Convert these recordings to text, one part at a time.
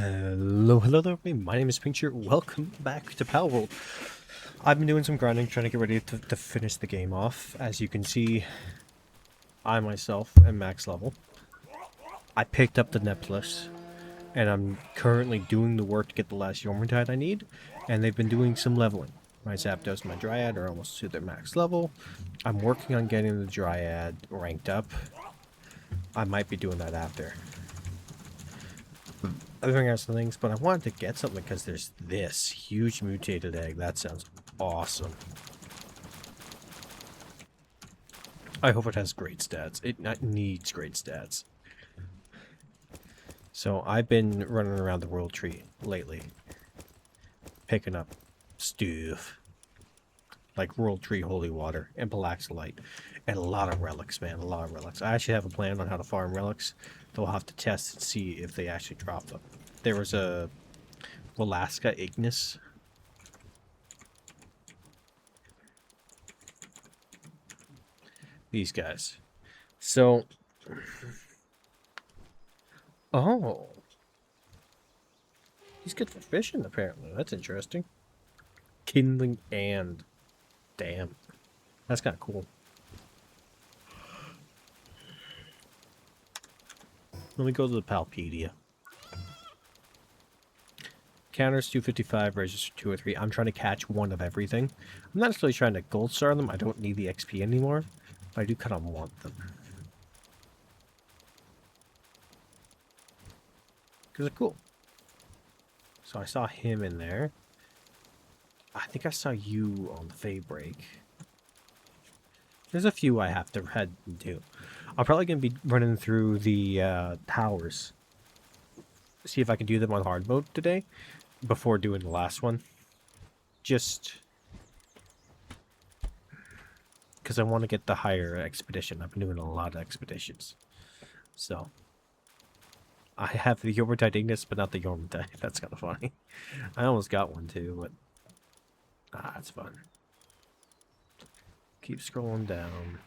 Hello there, everybody. My name is Pincture. Welcome back to Palworld. I've been doing some grinding, trying to get ready to finish the game off. As you can see, I myself am max level. I picked up the Necklace, and I'm currently doing the work to get the last Yormtide I need, and they've been doing some leveling. My Zapdos and my Dryad are almost to their max level. I'm working on getting the Dryad ranked up. I might be doing that after. I'm figuring out some things, but I wanted to get something because there's this huge mutated egg. That sounds awesome. I hope it has great stats. It needs great stats. So I've been running around the World Tree lately, picking up stuff like World Tree Holy Water and Palaxolite, and a lot of relics, man. A lot of relics. I actually have a plan on how to farm relics. They'll have to test and see if they actually drop them. There was a Alaska Ignis. These guys. So, oh, he's good for fishing apparently. That's interesting. Kindling and damn, that's kind of cool. Let me go to the Palpedia. Counters 255, register 2 or 3. I'm trying to catch one of everything. I'm not necessarily trying to gold star them. I don't need the XP anymore, but I do kind of want them. Because they're cool. So I saw him in there. I think I saw you on the Fey break. There's a few I have to head to. I'm probably going to be running through the towers. See if I can do them on hard mode today before doing the last one. Just because I want to get the higher expedition. I've been doing a lot of expeditions. So I have the Yormtide Ignis, but not the Yormtide. That's kind of funny. I almost got one too, but it's fun. Keep scrolling down.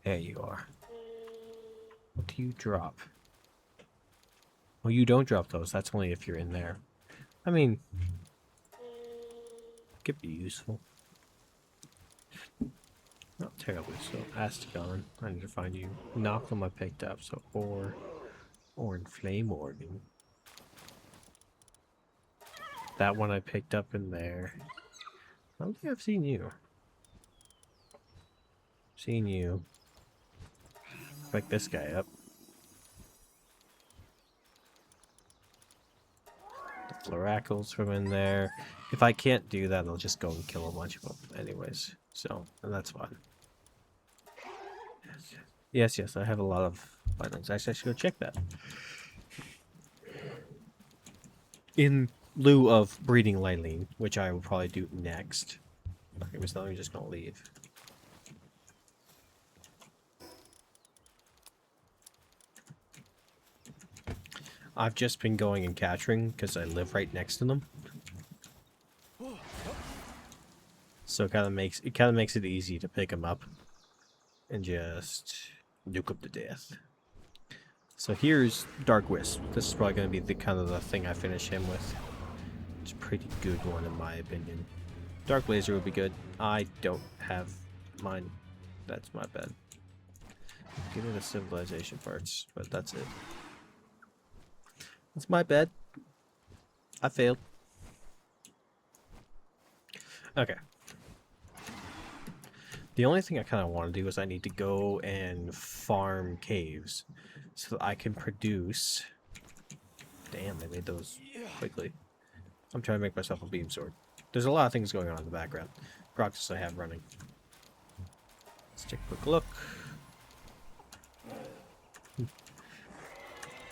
There you are. What do you drop? Well, you don't drop those. That's only if you're in there. I mean, it could be useful. Not terribly so. Astagon. I need to find you. Knock'em I picked up. So ore and flame organ. That one I picked up in there. I don't think I've seen you. Seen you. Pick this guy up. The Floracles from in there. If I can't do that, I'll just go and kill a bunch of them anyways. So, and that's fine. Yes, I have a lot of items. Actually, I should go check that. In lieu of breeding Lylene, which I will probably do next. Okay, so I'm just going to leave. I've just been going and capturing because I live right next to them. So it kind of makes it easy to pick them up and just nuke up to death. So here's Dark Wisp. This is probably going to be the kind of the thing I finish him with. It's a pretty good one in my opinion. Dark Laser would be good. I don't have mine. That's my bad. Give me the civilization parts, but that's it. That's my bad. I failed. Okay. The only thing I kind of want to do is I need to go and farm caves so that I can produce... Damn, they made those quickly. I'm trying to make myself a beam sword. There's a lot of things going on in the background. Roxas I have running. Let's take a quick look.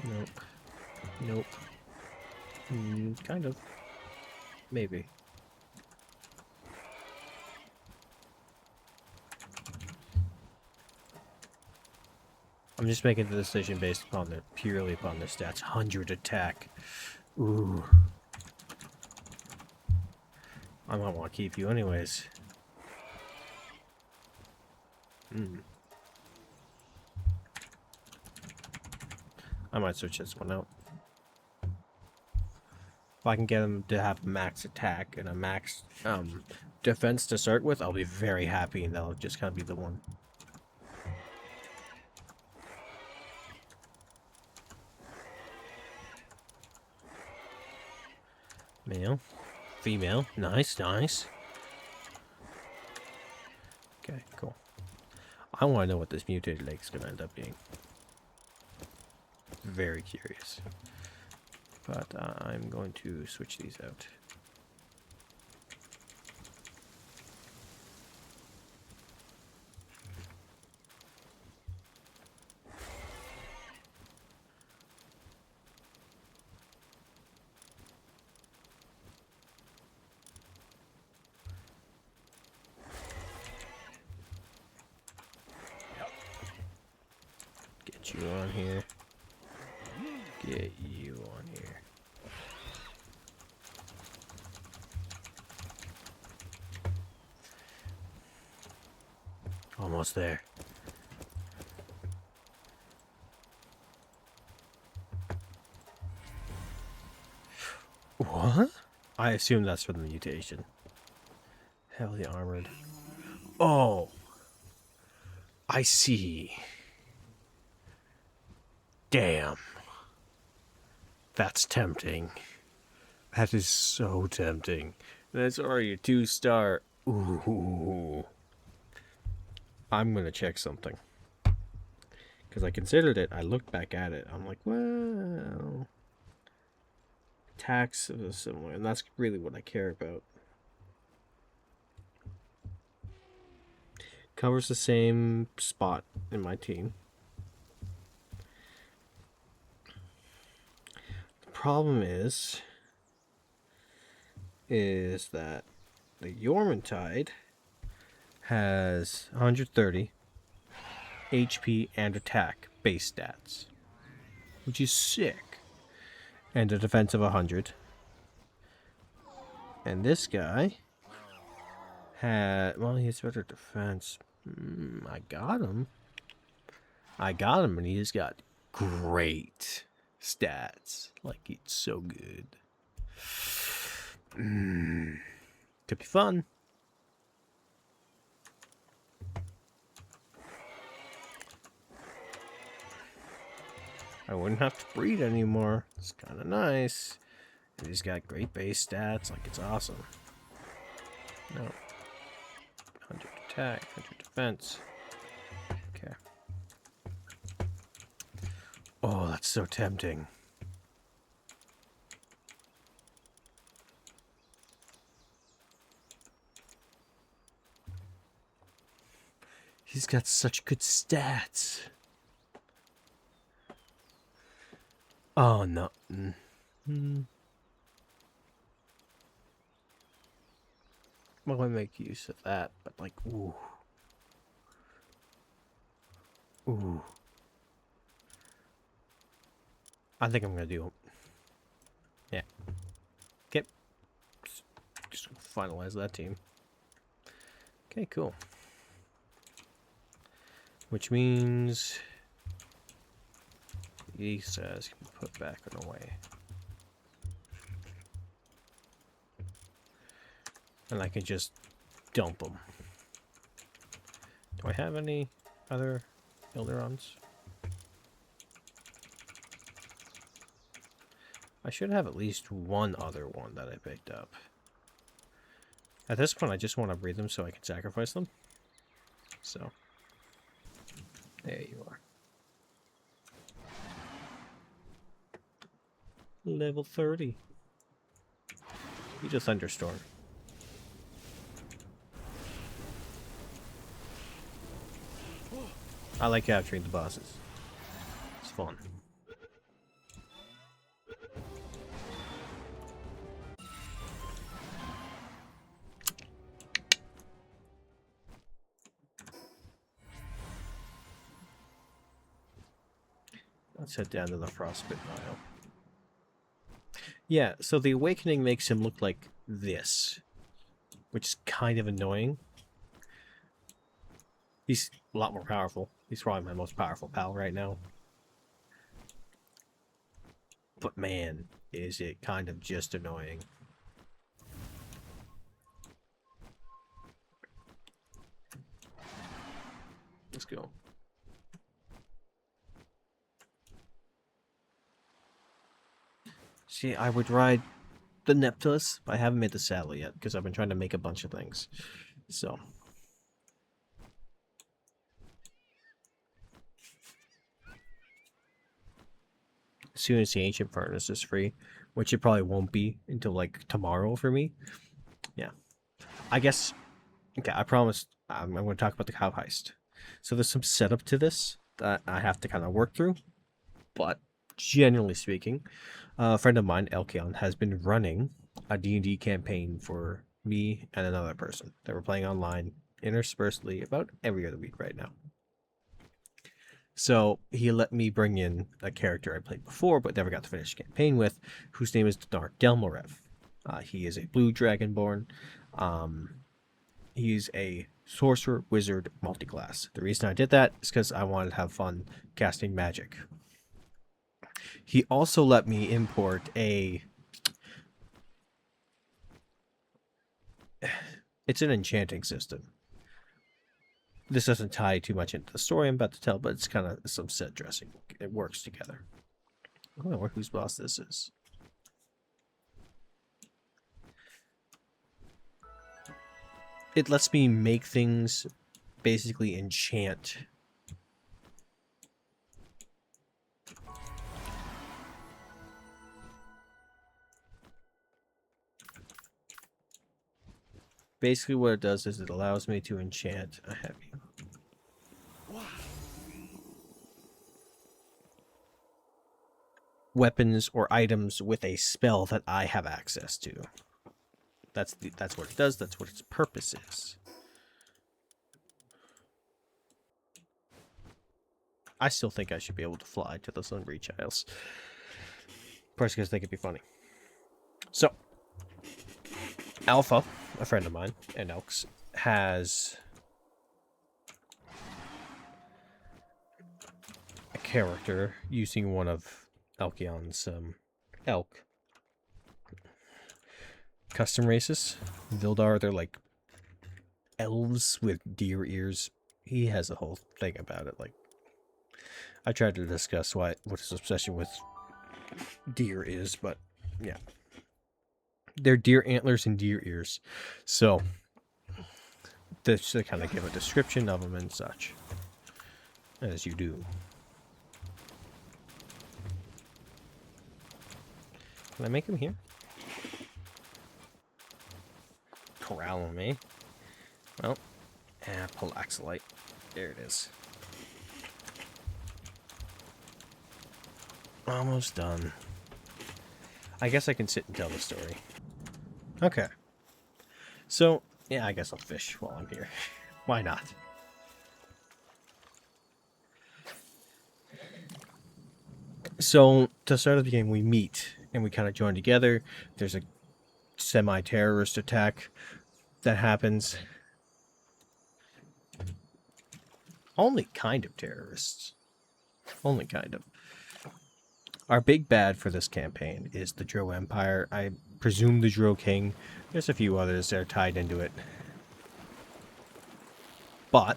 Nope. Nope. Kind of. Maybe. I'm just making the decision based upon purely upon their stats. 100 attack. Ooh. I might want to keep you anyways. I might switch this one out. If I can get him to have max attack and a max defense to start with, I'll be very happy, and that'll just kind of be the one. Male. Female. Nice, nice. Okay, cool. I want to know what this mutated lake is going to end up being. Very curious. But I'm going to switch these out. Get you on here. Get you on here. Almost there. What? I assume that's for the mutation. Heavily armored. Oh! I see. Damn. That's tempting. That is so tempting. That's already a 2-star. Ooh. I'm gonna check something. Because I considered it. I looked back at it. I'm like, well... Attacks are similar. And that's really what I care about. Covers the same spot in my team. The problem is that the Yormantide has 130 HP and attack base stats, which is sick, and a defense of 100. And this guy had, well, he has better defense. I got him, and he's got great stats. Like, it's so good. Could be fun. I wouldn't have to breed anymore. It's kind of nice. And he's got great base stats. Like, it's awesome. No. 100 attack, 100 defense. Okay. Oh, that's so tempting. He's got such good stats. Oh, no. Well, I make use of that, but like, ooh. Ooh. I think I'm gonna do it. Yeah. Okay. Just finalize that team. Okay, cool. Which means these guys can be put back and away. And I can just dump them. Do I have any other Elderons? I should have at least one other one that I picked up. At this point, I just want to breed them so I can sacrifice them. So, there you are. Level 30. You just thunderstorm. I like capturing the bosses. It's fun. Let's head down to the Frostbit Isle. Yeah, so the Awakening makes him look like this. which is kind of annoying. He's a lot more powerful. He's probably my most powerful pal right now. But man, is it kind of just annoying. Let's go. See, I would ride the Neptilus, but I haven't made the saddle yet because I've been trying to make a bunch of things. So. As soon as the Ancient Furnace is free, which it probably won't be until like tomorrow for me. Yeah. I guess. Okay, I promised I'm going to talk about the cow heist. So there's some setup to this that I have to kind of work through. But generally speaking, a friend of mine, Elkion, has been running a D&D campaign for me and another person that we're playing online interspersedly about every other week right now. So he let me bring in a character I played before but never got to finish the campaign with, whose name is Dinar Delmorev. He is a blue dragonborn. He's a sorcerer, wizard, multiclass. The reason I did that is because I wanted to have fun casting magic. He also let me import a... It's an enchanting system. This doesn't tie too much into the story I'm about to tell, but it's kind of some set dressing. It works together. I don't know whose boss this is. It lets me make things, basically enchant. Basically what it does is it allows me to enchant a heavy. Weapons or items with a spell that I have access to. That's what it does. That's what its purpose is. I still think I should be able to fly to the Sunbreach Isles. First, because I think it'd be funny. So, Alpha, a friend of mine, and Elks, has a character using one of Elkion's elk custom races. Vildar, they're like elves with deer ears. He has a whole thing about it. Like, I tried to discuss what his obsession with deer is, but yeah. They're deer antlers and deer ears. So, this to kind of give a description of them and such. As you do. Can I make him here? Corral me. Well, Palaxolite. There it is. Almost done. I guess I can sit and tell the story. Okay. So, yeah, I guess I'll fish while I'm here. Why not? So, to start the game, we meet and we kind of join together. There's a semi-terrorist attack that happens. Only kind of terrorists. Only kind of. Our big bad for this campaign is the Drow Empire. I presume the Drow King. There's a few others that are tied into it. But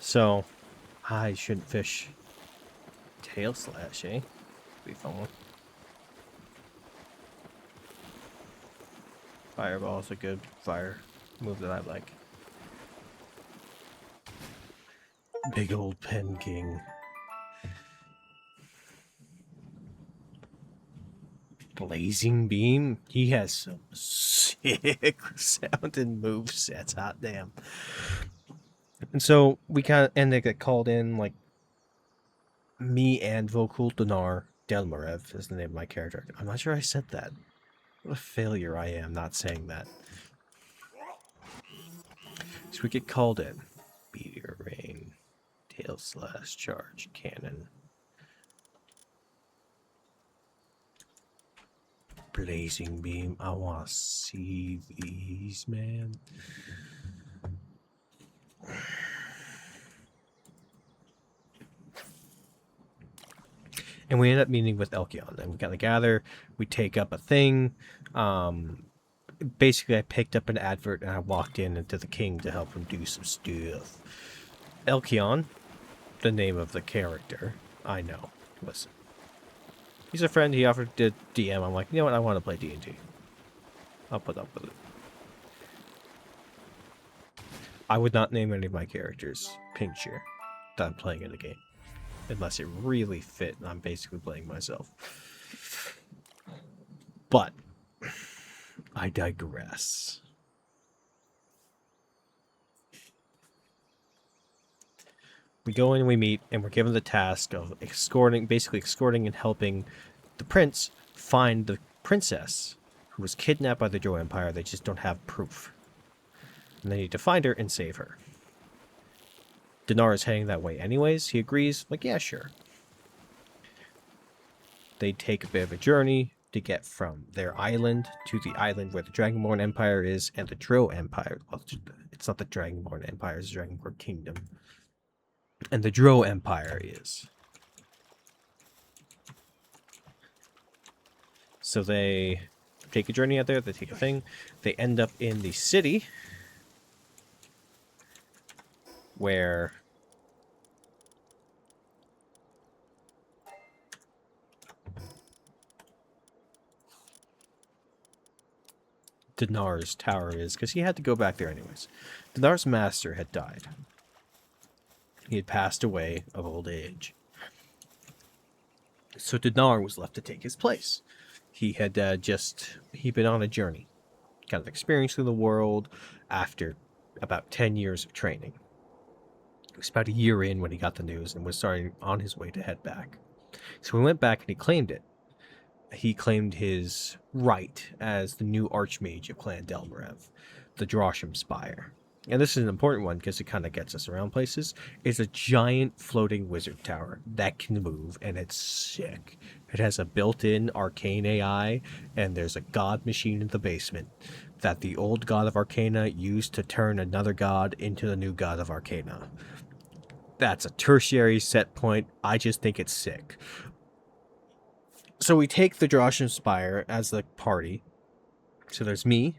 so I shouldn't fish tail slash, eh? Be fun one. Fireball is a good fire move that I like. Big old Pen King. Blazing Beam. He has some sick sounding movesets. Hot damn. And so we kind of, and they get called in, like, me and Vokul Dinar Delmorev is the name of my character. I'm not sure I said that. What a failure I am not saying that. So we get called in. Meteor Rain. Tail Slash. Charge. Cannon. blazing beam. I want to see these, man. And we end up meeting with Elkion, and we kind of gather. We take up a thing. Basically, I picked up an advert and I walked into the king to help him do some stuff. Elkion, the name of the character. I know. Listen. He's a friend. He offered to DM. I'm like, you know what? I want to play D&D. I'll put up with it. I would not name any of my characters Pinkshire that I'm playing in the game. Unless it really fit and I'm basically playing myself. But I digress. We go in and we meet, and we're given the task of basically escorting and helping the prince find the princess who was kidnapped by the Drow Empire. They just don't have proof. And they need to find her and save her. Dinar is heading that way anyways. He agrees, like, yeah, sure. They take a bit of a journey to get from their island to the island where the Dragonborn Empire is and the Drow Empire. Well, it's not the Dragonborn Empire, it's the Dragonborn Kingdom. And the Drow Empire is. So they take a journey out there, they take a thing. They end up in the city where Dinar's tower is, because he had to go back there anyways. Dinar's master had died. He had passed away of old age. So Dinar was left to take his place. He had he'd been on a journey, kind of experiencing the world after about 10 years of training. It was about a year in when he got the news and was starting on his way to head back. So he went back and he claimed it. He claimed his right as the new Archmage of Clan Delmarev, the Drosham Spire. And this is an important one because it kind of gets us around places. It's a giant floating wizard tower that can move, and it's sick. It has a built-in arcane AI, and there's a god machine in the basement that the old god of Arcana used to turn another god into the new god of Arcana. That's a tertiary set point. I just think it's sick. So we take the Drosham Spire as the party. So there's me,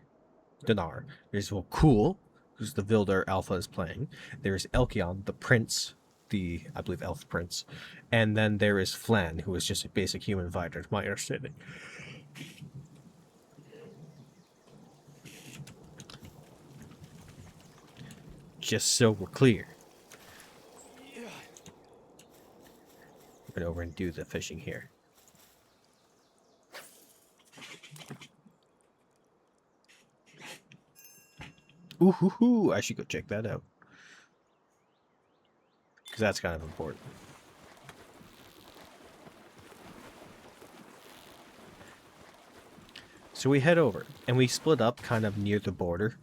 Dinar. There's Cool, who's the Vildar Alpha is playing. There's Elkion, the prince, I believe, elf prince. And then there is Flan, who is just a basic human fighter, to my understanding. Just so we're clear. We're going over and do the fishing here. Ooh, I should go check that out. Because that's kind of important. So we head over, and we split up kind of near the border.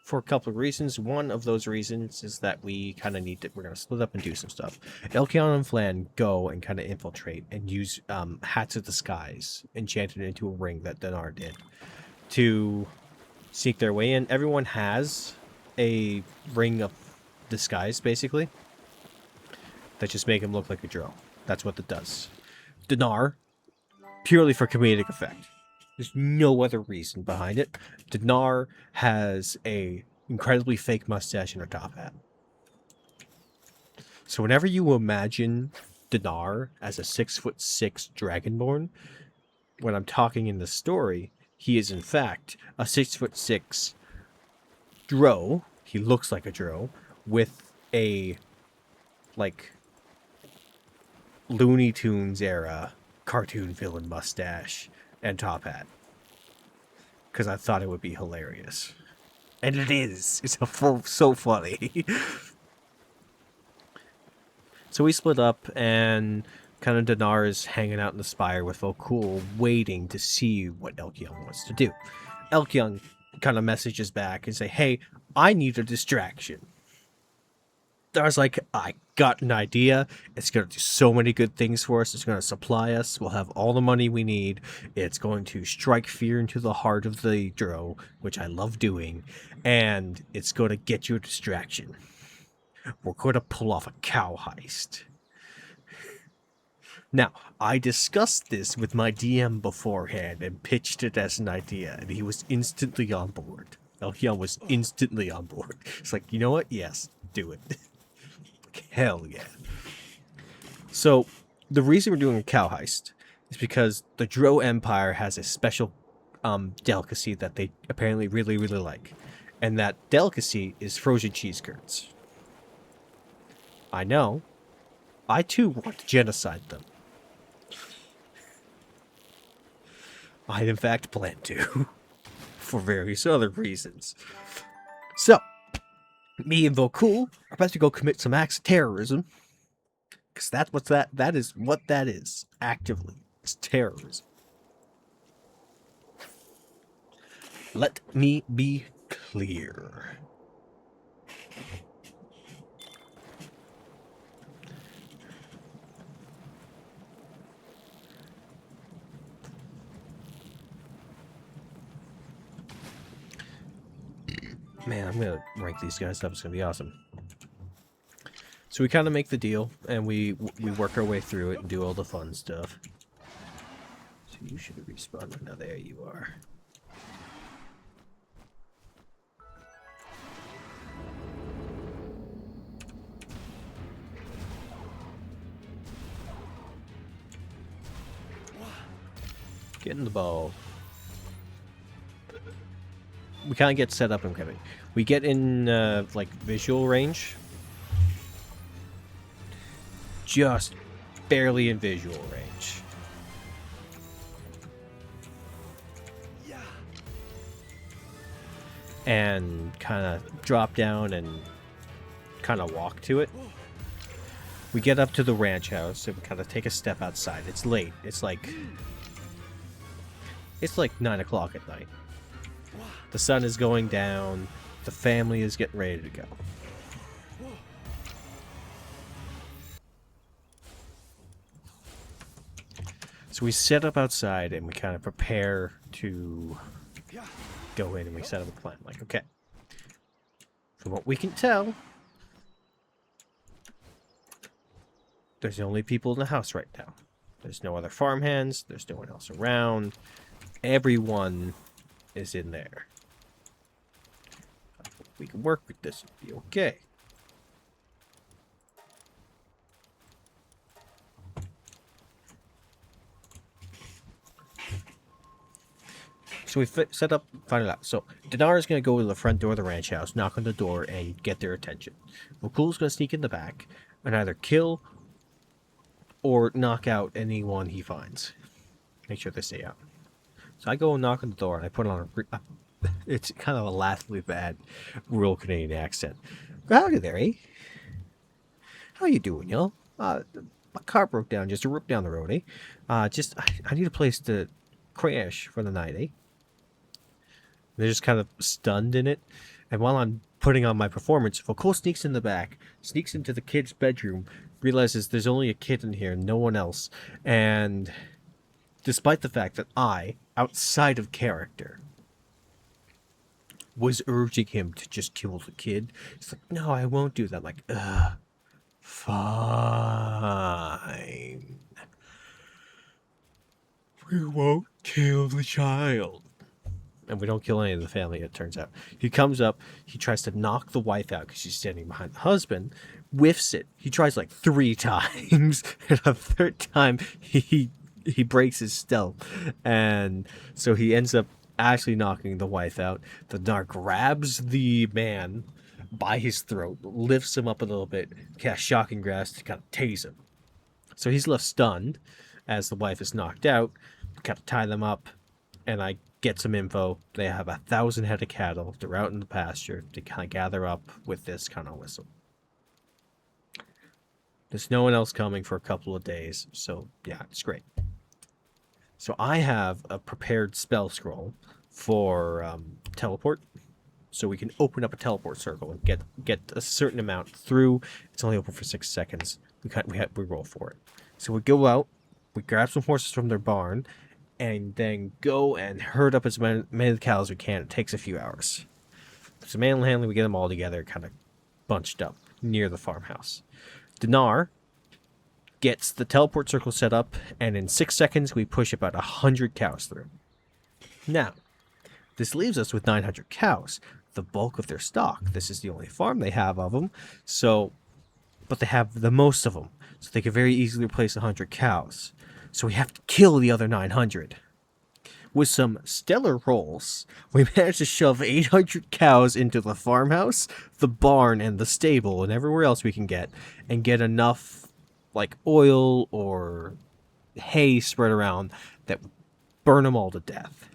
For a couple of reasons. One of those reasons is that we kind of we're going to split up and do some stuff. Elkion and Flan go and kind of infiltrate and use Hats of the Skies, enchanted into a ring that Dinar did, to seek their way in. Everyone has a ring of disguise, basically, that just make him look like a drow. That's what it does. Dinar, purely for comedic effect. There's no other reason behind it. Dinar has a incredibly fake mustache and a top hat. So whenever you imagine Dinar as a 6'6" Dragonborn, when I'm talking in the story, he is in fact a 6'6" drow. He looks like a drow with a like Looney Tunes era cartoon villain mustache and top hat. Because I thought it would be hilarious. And it is. It's so funny. So we split up, and kind of Dinar is hanging out in the spire with Volcool, waiting to see what Elkion wants to do. Elkion kind of messages back and say, hey, I need a distraction. I was like, I got an idea. It's going to do so many good things for us. It's going to supply us. We'll have all the money we need. It's going to strike fear into the heart of the Dro, which I love doing. And it's going to get you a distraction. We're going to pull off a cow heist. Now, I discussed this with my DM beforehand and pitched it as an idea, and he was instantly on board. Elhion was instantly on board. It's like, you know what? Yes, do it. Hell yeah. So, the reason we're doing a cow heist is because the Dro Empire has a special delicacy that they apparently really, really like. And that delicacy is frozen cheese curds. I know. I too want to genocide them. I, in fact, plan to. For various other reasons. So, me and Vokul are about to go commit some acts of terrorism. Because that's what that is what that is. Actively. It's terrorism. Let me be clear. Man, I'm going to rank these guys up. It's going to be awesome. So we kind of make the deal, and we work our way through it and do all the fun stuff. So you should have respawned. Now there you are. Get in the ball. We kind of get set up and coming. We get in, like, visual range. Just barely in visual range. And kind of drop down and kind of walk to it. We get up to the ranch house and we kind of take a step outside. It's late. It's like 9 o'clock at night. The sun is going down. The family is getting ready to go. So we set up outside and we kind of prepare to go in and we set up a plan. Like, okay. From what we can tell, there's only people in the house right now. There's no other farmhands. There's no one else around. Everyone is in there. We can work with this. It'll be okay. So we set up, find it out. So Dinar is going to go to the front door of the ranch house, knock on the door, and get their attention. Vakul's going to sneak in the back and either kill or knock out anyone he finds. Make sure they stay out. So I go and knock on the door, and I put on a... It's kind of a laughably bad rural Canadian accent. Howdy there, eh? How you doing, y'all? My car broke down just a rip down the road, eh? I need a place to crash for the night, eh? They're just kind of stunned in it. And while I'm putting on my performance, Vokul sneaks in the back, sneaks into the kid's bedroom, realizes there's only a kid in here, no one else. And despite the fact that I, outside of character, was urging him to just kill the kid, he's like, no, I won't do that. I'm like, fine. We won't kill the child. And we don't kill any of the family, it turns out. He comes up, he tries to knock the wife out because she's standing behind the husband, whiffs it. He tries like 3 times, and a 3rd time he breaks his stealth. And so he ends up actually knocking the wife out. The Dinar grabs the man by his throat, lifts him up a little bit, casts shocking grasp to kind of tase him. So he's left stunned as the wife is knocked out. Kind of tie them up, and I get some info. They have 1,000 head of cattle. They're out in the pasture. They kind of gather up with this kind of whistle. There's no one else coming for a couple of days, so yeah, it's great. So I have a prepared spell scroll for teleport. so we can open up a teleport circle and get a certain amount through. It's only open for 6 seconds. We roll for it. So we go out, we grab some horses from their barn, and then go and herd up as many of the cows as we can. It takes a few hours. So manual handling, we get them all together, kind of bunched up near the farmhouse. Dinar gets the teleport circle set up, and in 6 seconds we push about 100 cows through. Now, this leaves us with 900 cows, the bulk of their stock. This is the only farm they have of them, but they have the most of them, so they can very easily replace 100 cows. So we have to kill the other 900. With some stellar rolls, we managed to shove 800 cows into the farmhouse, the barn, and the stable, and everywhere else we can get, and get enough, like, oil or hay spread around that would burn them all to death.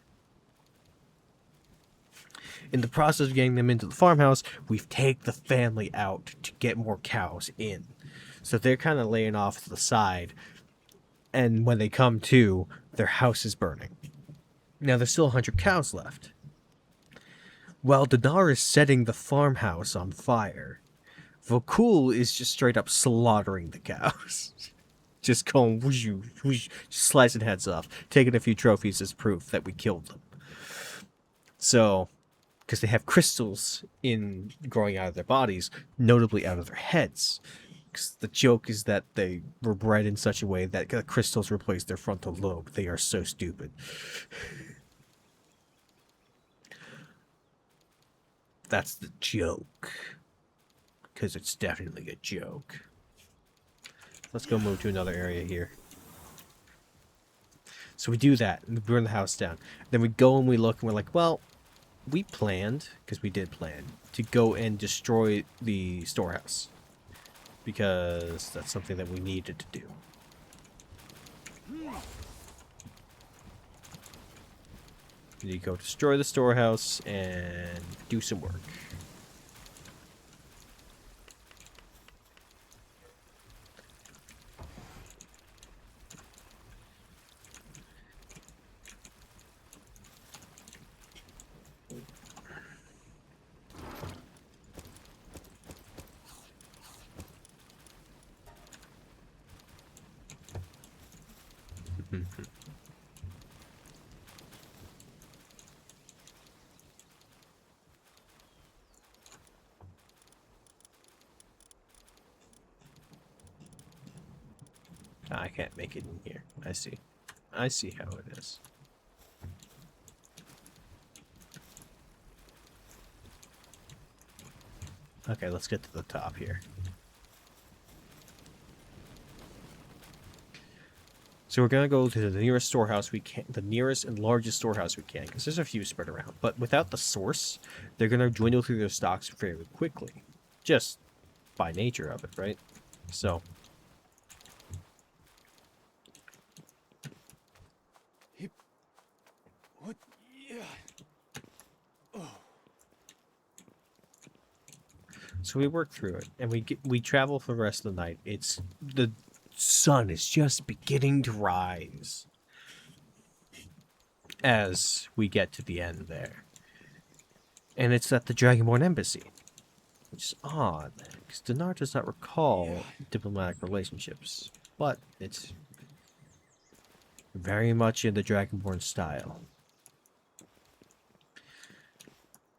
In the process of getting them into the farmhouse, we've taken the family out to get more cows in. So they're kind of laying off to the side, and when they come to, their house is burning. Now there's still 100 cows left. While Dinar is setting the farmhouse on fire, Vokul is just straight up slaughtering the cows. Just going whoosh, whoosh, slicing heads off, taking a few trophies as proof that we killed them. So, because they have crystals in growing out of their bodies, notably out of their heads. Because the joke is that they were bred in such a way that the crystals replace their frontal lobe. They are so stupid. That's the joke. Because it's definitely a joke. Let's go move to another area here. So we do that, and we burn the house down. Then we go and we look, and we're like, well, we planned, because we did plan, to go and destroy the storehouse. Because that's something that we needed to do. You go destroy the storehouse and do some work. I can't make it in here. I see. I see how it is. Okay, let's get to the top here. So we're gonna go to the nearest storehouse we can, the nearest and largest storehouse we can, because there's a few spread around. But without the source, they're gonna dwindle through their stocks fairly quickly, just by nature of it, right? So. So we work through it, and we travel for the rest of the night. The sun is just beginning to rise as we get to the end there. And it's at the Dragonborn Embassy, which is odd, because Dinar does not recall diplomatic relationships, but it's very much in the Dragonborn style.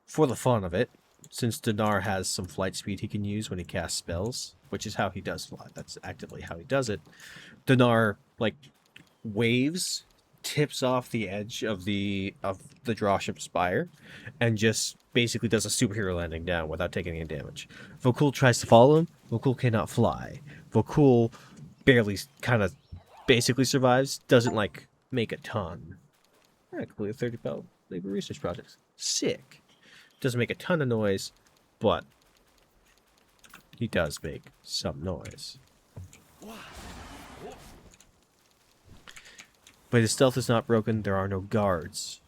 For the fun of it, since Dinar has some flight speed he can use when he casts spells, which is how he does fly, that's actively how he does it, Dinar, like, waves, tips off the edge of the drawship spire, and just basically does a superhero landing down without taking any damage. Vokul tries to follow him. Vokul cannot fly. Vokul barely kind of basically survives, doesn't, like, make a ton. I completed 30 labor research projects. Sick. Doesn't make a ton of noise, but he does make some noise. But his stealth is not broken. There are no guards.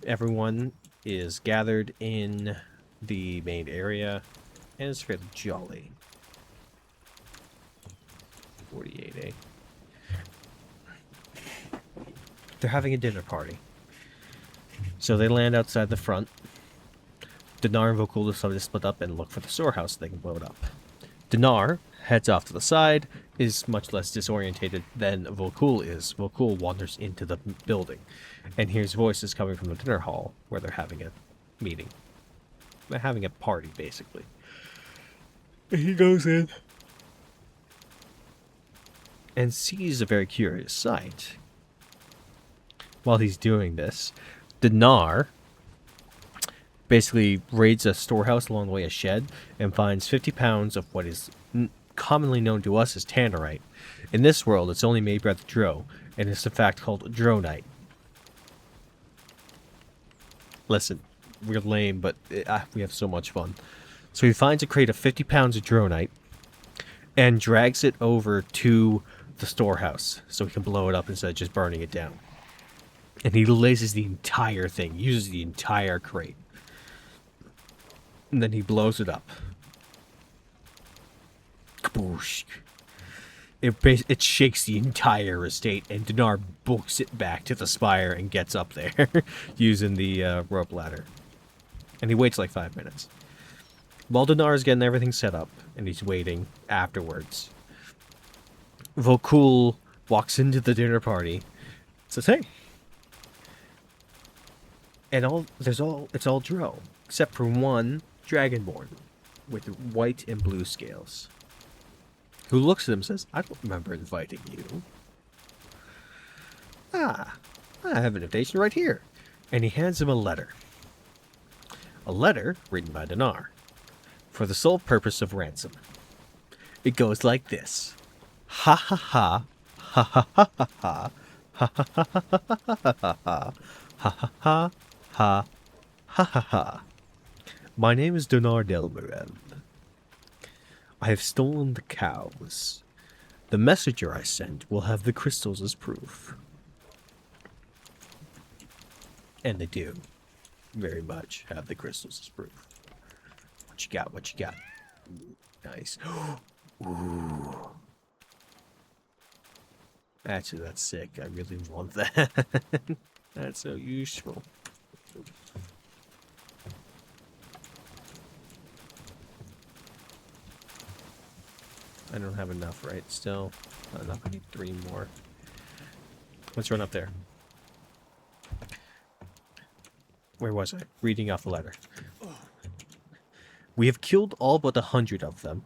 Everyone is gathered in the main area, and it's fairly jolly. 48, eh? They're having a dinner party. So they land outside the front. Dinar and Vokul decide to split up and look for the storehouse so they can blow it up. Dinar heads off to the side, is much less disorientated than Vokul is. Vokul wanders into the building and hears voices coming from the dinner hall where they're having a meeting. They're having a party, basically. He goes in and sees a very curious sight. While he's doing this, Dinar basically raids a storehouse along the way, a shed, and finds 50 pounds of what is commonly known to us as tannerite. In this world, it's only made by the Dro, and it's in fact called dronite. Listen, we're lame, but we have so much fun. So he finds a crate of 50 pounds of dronite and drags it over to the storehouse so he can blow it up instead of just burning it down. And he lasers the entire thing, uses the entire crate. And then he blows it up. Kaboosh. It shakes the entire estate, and Dinar books it back to the spire and gets up there using the rope ladder. And he waits like 5 minutes. While Dinar is getting everything set up, and he's waiting afterwards, Vokul walks into the dinner party, says, "Hey," and it's all Dro, except for one Dragonborn with white and blue scales, who looks at him and says, "I don't remember inviting you." "Ah, I have an invitation right here." And he hands him a letter. A letter written by Dinar, for the sole purpose of ransom. It goes like this. Ha ha ha, ha ha ha ha ha, ha ha ha ha ha ha, ha ha ha ha, ha ha ha. My name is Dinar Delmarev. I have stolen the cows. The messenger I sent will have the crystals as proof. And they do. Very much have the crystals as proof. What you got? What you got? Nice. Ooh. Actually, that's sick. I really want that. That's so useful. I don't have enough, right? Still not enough. I need 3 more. Let's run up there. Where was I? Reading off the letter. We have killed all but 100 of them,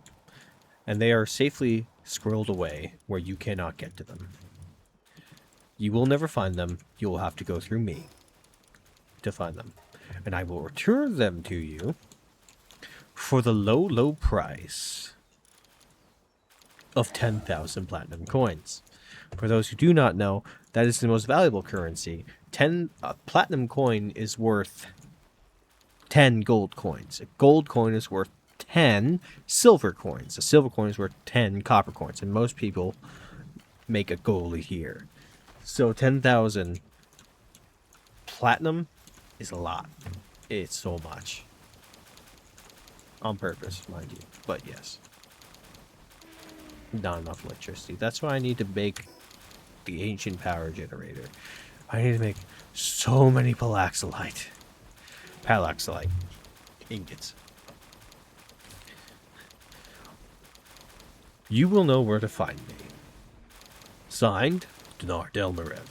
and they are safely squirreled away where you cannot get to them. You will never find them. You will have to go through me to find them, and I will return them to you for the low, low price of 10,000 platinum coins. For those who do not know, that is the most valuable currency. 10 platinum coin is worth 10 gold coins. A gold coin is worth 10 silver coins. A silver coin is worth 10 copper coins. And most people make a goal here. So 10,000 platinum is a lot. It's so much. On purpose, mind you. But yes. Not enough electricity. That's why I need to make the ancient power generator. I need to make so many palaxolite ingots. You will know where to find me. Signed, Dinar Delmarev.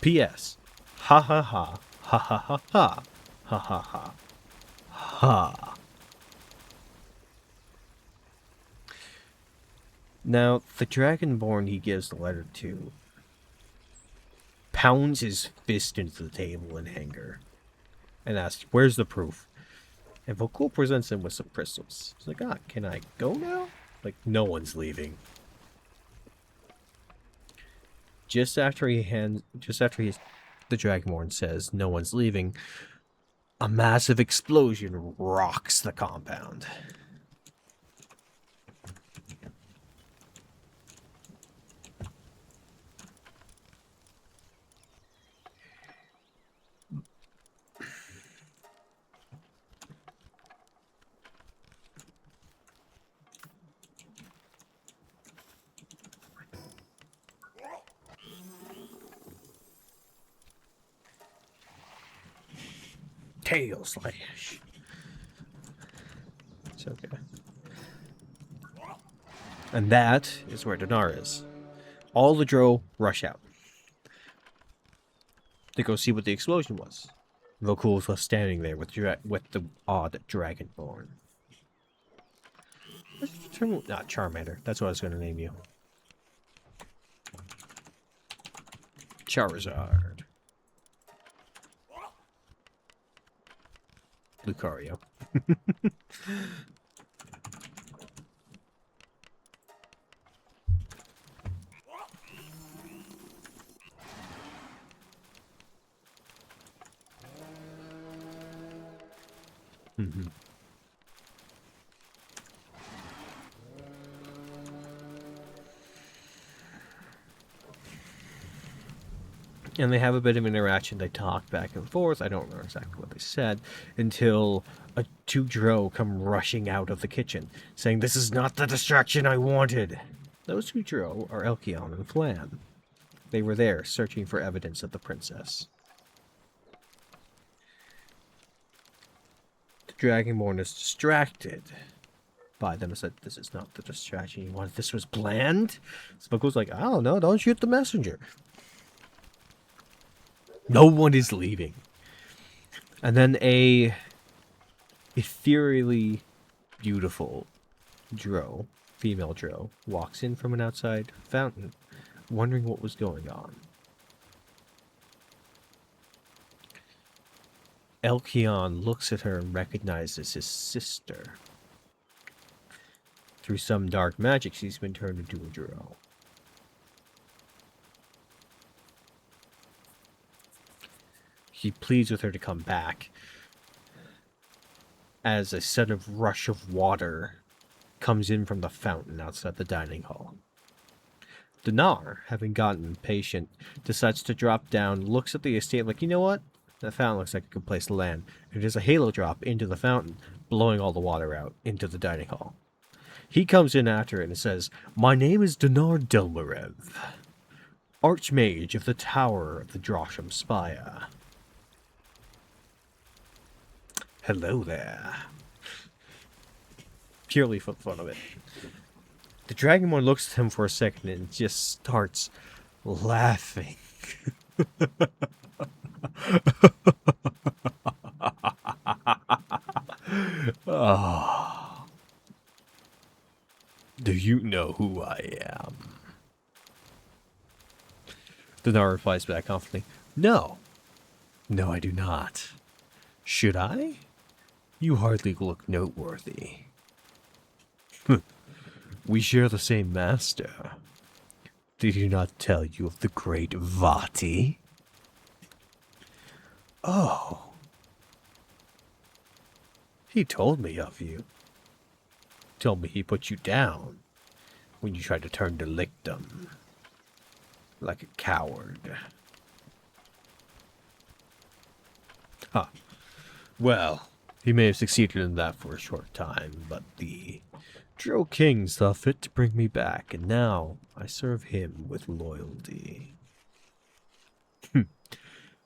P.S. Ha ha ha, ha ha ha ha, ha ha ha, ha. Now, the Dragonborn he gives the letter to pounds his fist into the table in anger and asks, "Where's the proof?" And Vokul presents him with some crystals. He's like, "Ah, can I go now?" Like, no one's leaving. Just after the Dragonborn says no one's leaving, a massive explosion rocks the compound. Tail slash. It's okay. And that is where Dinar is. All the Drow rush out to go see what the explosion was. Vokul was left standing there with the odd dragonborn. Not Charmander. That's what I was going to name you. Charizard. Lucario. And they have a bit of interaction. They talk back and forth. I don't remember exactly what they said until two Drow come rushing out of the kitchen, saying, "This is not the distraction I wanted." Those two Drow are Elkion and Flan. They were there searching for evidence of the princess. The Dragonborn is distracted by them and said, "This is not the distraction you wanted. This was planned." Smuggle's like, "I don't know. Don't shoot the messenger." No one is leaving. And then a ethereally beautiful Drow, female Drow, walks in from an outside fountain, wondering what was going on. Elkion looks at her and recognizes his sister. Through some dark magic, she's been turned into a Drow. He pleads with her to come back as a sudden rush of water comes in from the fountain outside the dining hall. Dinar, having gotten impatient, decides to drop down, looks at the estate like, you know what? That fountain looks like a good place to land. And there's a halo drop into the fountain, blowing all the water out into the dining hall. He comes in after it and says, "My name is Dinar Delmarev, Archmage of the Tower of the Drosham Spire." Hello there. Purely for the fun of it. The Dragonborn looks at him for a second and just starts laughing. Oh. Do you know who I am? Dinar replies back confidently, "No. No, I do not. Should I? You hardly look noteworthy. We share the same master. Did he not tell you of the great Vati?" "Oh. He told me of you. Told me he put you down when you tried to turn delictum. Like a coward." Huh. Well, he may have succeeded in that for a short time, but the Drow King saw fit to bring me back, and now I serve him with loyalty.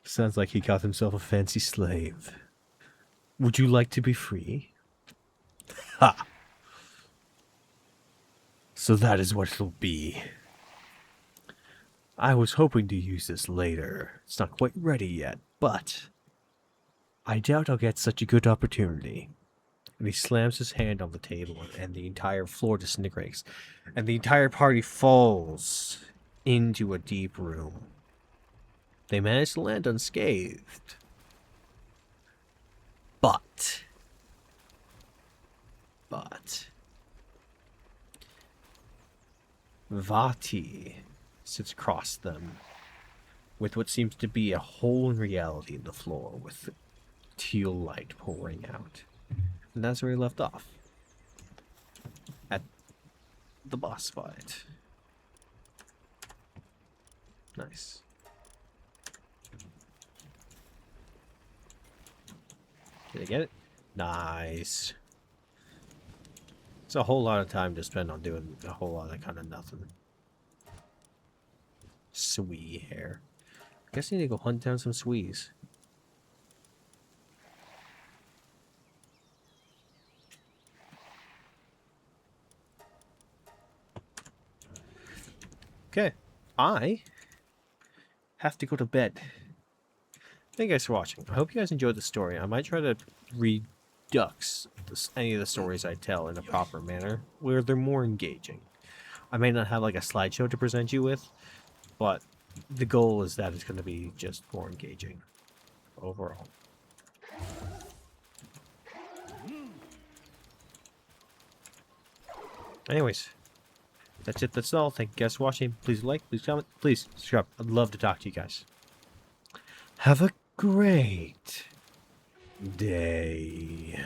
Sounds like he got himself a fancy slave. Would you like to be free? Ha! So that is what it'll be. I was hoping to use this later. It's not quite ready yet, but I doubt I'll get such a good opportunity. And he slams his hand on the table, and the entire floor disintegrates, and the entire party falls into a deep room. They manage to land unscathed. But Vati sits across them with what seems to be a hole in reality in the floor with teal light pouring out. And that's where he left off. At the boss fight. Nice. Did I get it? Nice. It's a whole lot of time to spend on doing a whole lot of kind of nothing. Swee hair. Guess I need to go hunt down some swees. Okay. I have to go to bed. Thank you guys for watching. I hope you guys enjoyed the story. I might try to redux any of the stories I tell in a proper manner, where they're more engaging. I may not have like a slideshow to present you with, but the goal is that it's going to be just more engaging overall. Anyways, that's it. That's all. Thank you guys for watching. Please like, please comment, please subscribe. I'd love to talk to you guys. Have a great day.